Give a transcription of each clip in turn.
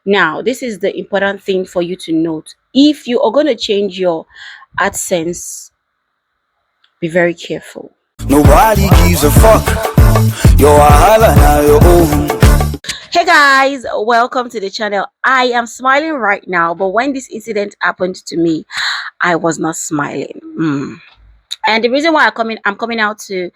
Now, this is the important thing for you to note. If you are going to change your AdSense, be very careful. Nobody gives a fuck. You're a holla now your own. Hey guys, welcome to the channel. I am smiling right now, but when this incident happened to me, I was not smiling. And the reason why I'm coming out to,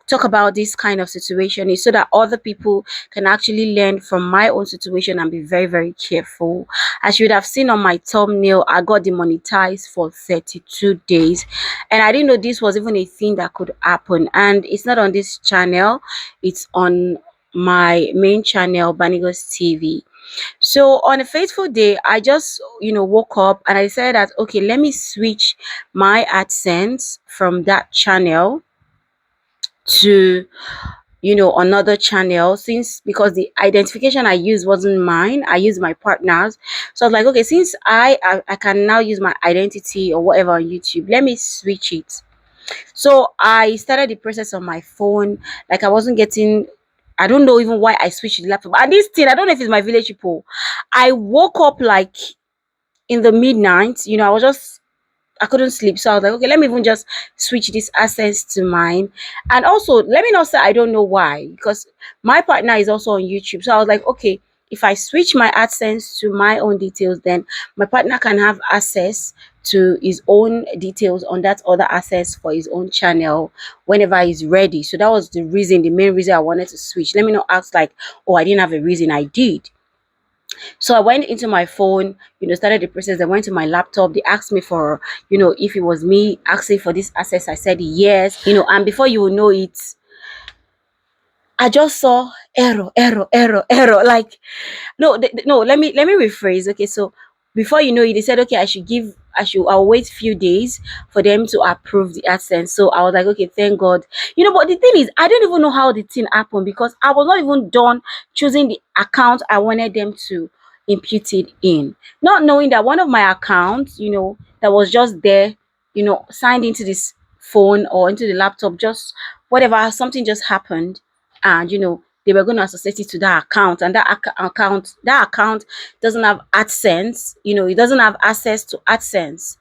talk about this kind of situation is so that other people can actually learn from my own situation and be very, very careful. As you would have seen on my thumbnail, I got demonetized for 32 days, and I didn't know this was even a thing that could happen. And it's not on this channel; it's on my main channel, Banigos TV. So on a fateful day, I just, woke up and I said that, okay, let me switch my AdSense from that channel to, another channel, since because the identification I used wasn't mine, I used my partner's. So I was like, okay, since I can now use my identity or whatever on YouTube, let me switch it. So I started the process on my phone. Like, I wasn't getting, I don't know even why I switched the laptop. And this thing, I don't know if it's my village people. I woke up like in the midnight, I couldn't sleep. So I was like, okay, let me even just switch this access to mine. And also, let me not say I don't know why, because my partner is also on YouTube. So I was like, okay, if I switch my AdSense to my own details, then my partner can have access to his own details on that other access for his own channel whenever he's ready. So that was the reason, the main reason I wanted to switch. Let me not ask like, oh, I didn't have a reason. I did. So I went into my phone, started the process. I went to my laptop. They asked me for, if it was me asking for this access. I said yes, and before you will know it, I just saw error, error, error, error. Like, no, let me rephrase. Okay, so before you know it, they said, okay, I'll wait a few days for them to approve the AdSense. So I was like, okay, thank God. But the thing is, I don't even know how the thing happened, because I was not even done choosing the account I wanted them to impute it in. Not knowing that one of my accounts, that was just there, signed into this phone or into the laptop, just whatever, something just happened. And they were going to associate it to that account, and that account doesn't have AdSense. It doesn't have access to AdSense.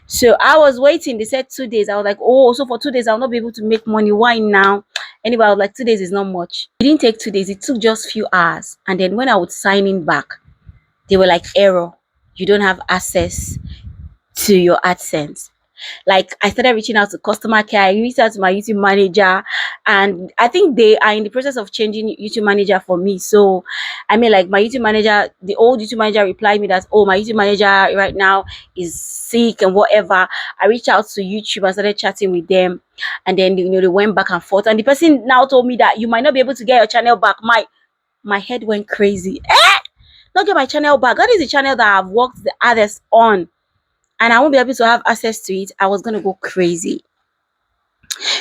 So I was waiting. They said 2 days. I was like, oh, so for 2 days I'll not be able to make money. Why now? Anyway, I was like, 2 days is not much. It didn't take 2 days. It took just few hours. And then when I would sign in back, they were like, error, you don't have access to your AdSense. Like, I started reaching out to customer care. I reached out to my YouTube manager, and I think they are in the process of changing YouTube manager for me. So I mean, like, my YouTube manager, the old YouTube manager replied me that, oh, my YouTube manager right now is sick and whatever. I reached out to YouTube and started chatting with them, and then they went back and forth, and the person now told me that you might not be able to get your channel back. My head went crazy. Not get my channel back. That is the channel that I've worked the hardest on, and I won't be able to have access to it. I was gonna go crazy.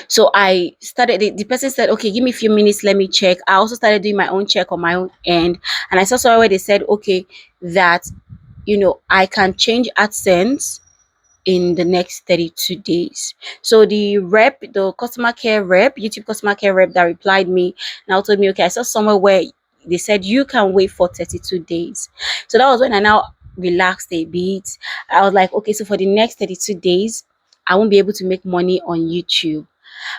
So I started, the person said, okay, give me a few minutes, let me check. I also started doing my own check on my own end, and I saw somewhere where they said, okay, that I can change AdSense in the next 32 days. So the customer care rep, YouTube customer care rep that replied me now told me, okay, I saw somewhere where they said you can wait for 32 days. So that was when I now relaxed a bit. I was like, okay, so for the next 32 days, I won't be able to make money on YouTube.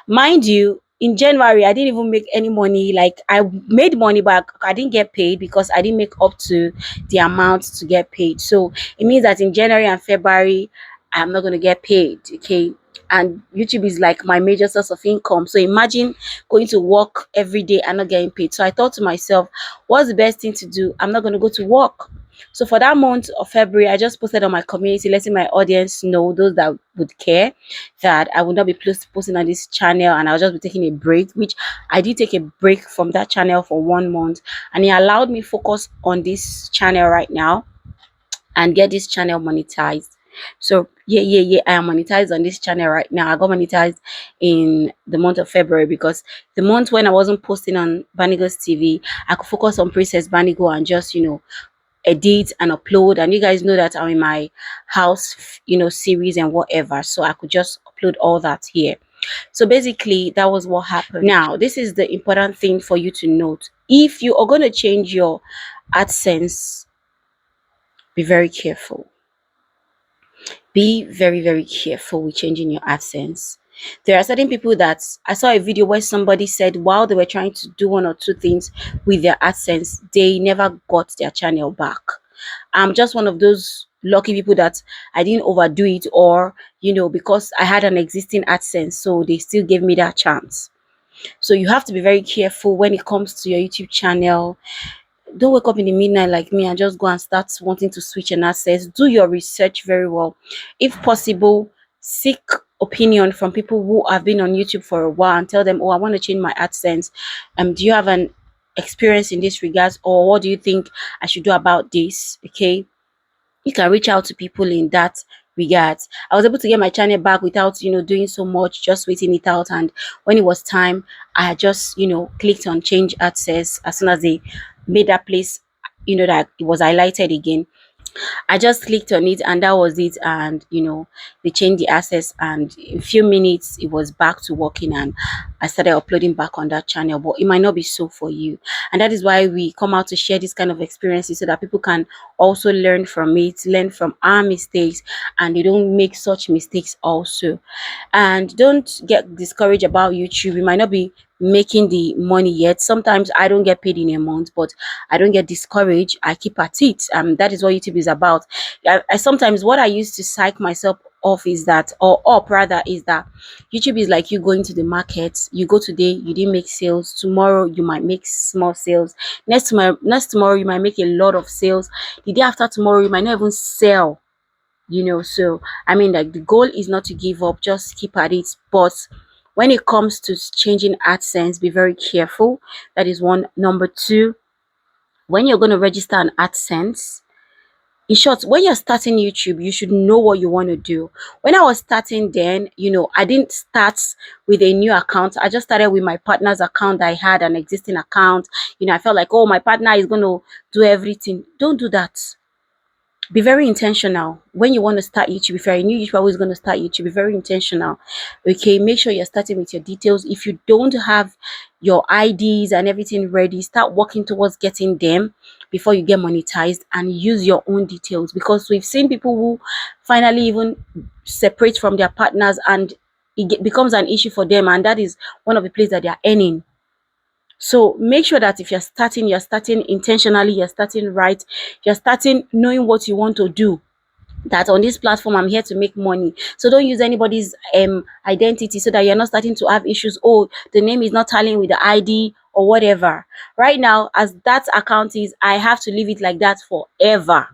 Mind you, in January, I didn't even make any money. Like, I made money, but I didn't get paid because I didn't make up to the amount to get paid. So it means that in January and February, I'm not going to get paid. Okay. And YouTube is like my major source of income. So imagine going to work every day and not getting paid. So I thought to myself, what's the best thing to do? I'm not going to go to work. So for that month of February, I just posted on my community, letting my audience know, those that would care, that I would not be posting on this channel, and I'll just be taking a break, which I did take a break from that channel for 1 month, and it allowed me focus on this channel right now and get this channel monetized. So yeah, I am monetized on this channel right now. I got monetized in the month of February, because the month when I wasn't posting on Banigos TV, I could focus on Princess Banigo and just edit and upload. And you guys know that I'm in my house series and whatever, so I could just upload all that here. So basically, that was what happened. Now, this is the important thing for you to note. If you are going to change your AdSense, be very careful. Be very, very careful with changing your AdSense. There are certain people that I saw a video where somebody said while they were trying to do one or two things with their AdSense, they never got their channel back. I'm just one of those lucky people that I didn't overdo it, or because I had an existing AdSense, so they still gave me that chance. So you have to be very careful when it comes to your YouTube channel. Don't wake up in the midnight like me and just go and start wanting to switch an access. Do your research very well. If possible, seek opinion from people who have been on YouTube for a while and tell them, oh, I want to change my AdSense. Do you have an experience in this regards, or what do you think I should do about this? Okay, you can reach out to people in that regards. I was able to get my channel back without doing so much, just waiting it out. And when it was time, I had just clicked on change access. As soon as they made that place that it was highlighted again, I just clicked on it and that was it. And they changed the access, and in a few minutes it was back to working, and I started uploading back on that channel. But it might not be so for you, and that is why we come out to share this kind of experiences, so that people can also learn from it, learn from our mistakes, and they don't make such mistakes also. And don't get discouraged about YouTube. You might not be making the money yet. Sometimes I don't get paid in a month, but I don't get discouraged. I keep at it. That is what YouTube is about. I sometimes, what I used to psych myself off is that, or up rather, is that YouTube is like you going to the market. You go today, you didn't make sales. Tomorrow you might make small sales. Next tomorrow you might make a lot of sales. The day after tomorrow you might not even sell. So I mean, like, the goal is not to give up, just keep at it. But when it comes to changing AdSense, be very careful. That is one. Number two, when you're going to register an AdSense, in short, when you're starting YouTube, you should know what you want to do. When I was starting then, I didn't start with a new account. I just started with my partner's account. I had an existing account. I felt like, oh, my partner is going to do everything. Don't do that. Be very intentional when you want to start YouTube. If you're a new YouTuber who is going to start YouTube, be very intentional. Okay, make sure you're starting with your details. If you don't have your IDs and everything ready, start working towards getting them before you get monetized, and use your own details, because we've seen people who finally even separate from their partners, and becomes an issue for them, and that is one of the places that they are earning. So make sure that if you're starting intentionally, you're starting right, you're starting knowing what you want to do. That on this platform, I'm here to make money. So don't use anybody's identity, so that you're not starting to have issues. Oh, the name is not tallying with the ID or whatever. Right now, as that account is, I have to leave it like that forever.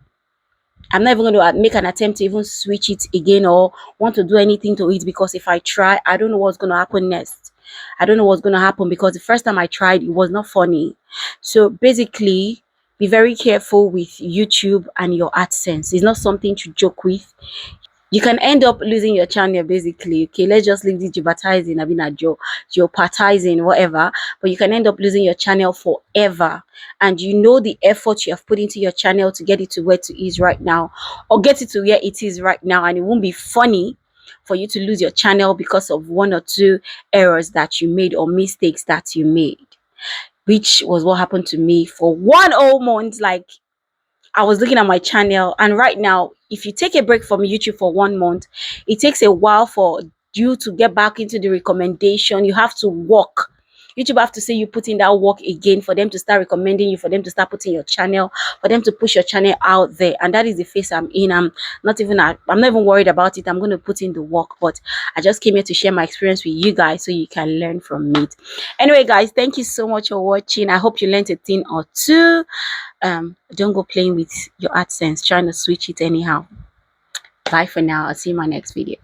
I'm not even going to make an attempt to even switch it again or want to do anything to it, because if I try, I don't know what's going to happen next. I don't know what's going to happen, because the first time I tried, it was not funny. So basically, be very careful with YouTube and your AdSense. It's not something to joke with. You can end up losing your channel, basically. Okay, let's just leave this advertising, I mean, geopartizing, whatever. But you can end up losing your channel forever. And the effort you have put into your channel to get it to where it is right now, or get it to where it is right now. And it won't be funny for you to lose your channel because of one or two errors that you made, or mistakes that you made, which was what happened to me for 1 whole month. Like, I was looking at my channel, and right now, if you take a break from YouTube for 1 month, it takes a while for you to get back into the recommendation. You have to work. YouTube have to say you put in that work again for them to start recommending you, for them to start putting your channel, for them to push your channel out there. And that is the phase I'm in. I'm not even worried about it. I'm going to put in the work, but I just came here to share my experience with you guys so you can learn from it. Anyway, guys, thank you so much for watching. I hope you learned a thing or two. Don't go playing with your AdSense, trying to switch it anyhow. Bye for now. I'll see you in my next video.